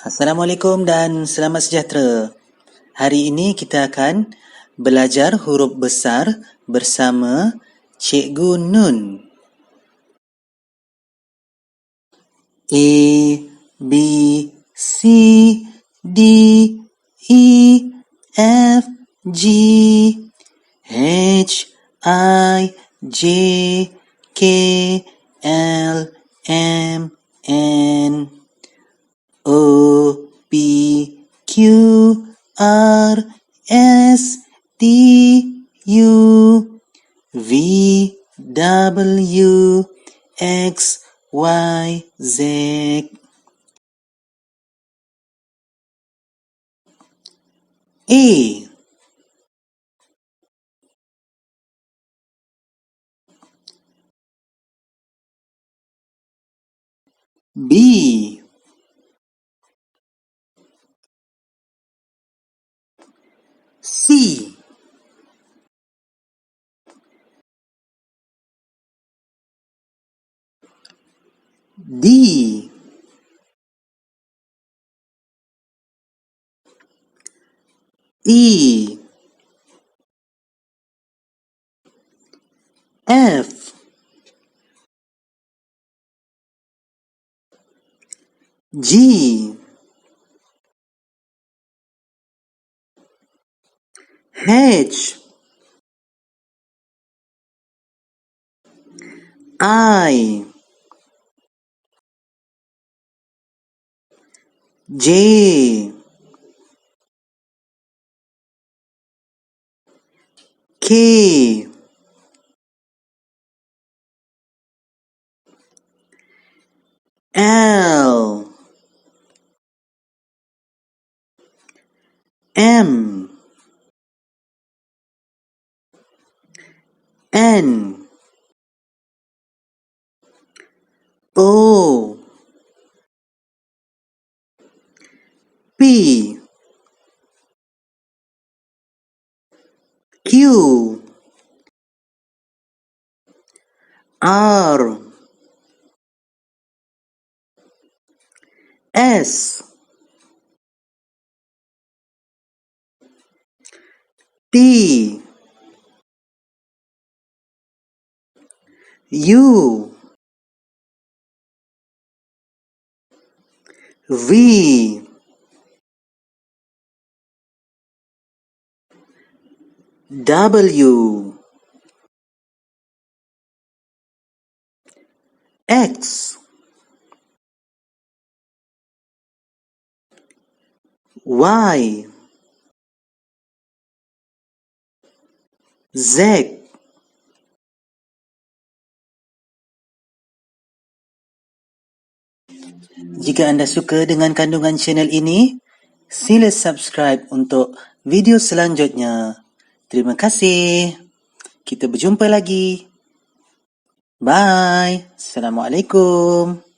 Assalamualaikum dan selamat sejahtera. Hari ini kita akan belajar huruf besar bersama Cikgu Nun. A, B, C, D, E, F, G, H, I, J, K, L, M, N, O, P, Q, R, S, T, U, V, W, X, Y, Z. A, B, C, D, E, F, G, H, I, J, K, L, M, N, O, P, Q, R, S, T, U, V, W, X, Y, Z. Jika anda suka dengan kandungan channel ini, sila subscribe untuk video selanjutnya. Terima kasih. Kita berjumpa lagi. Bye. Assalamualaikum.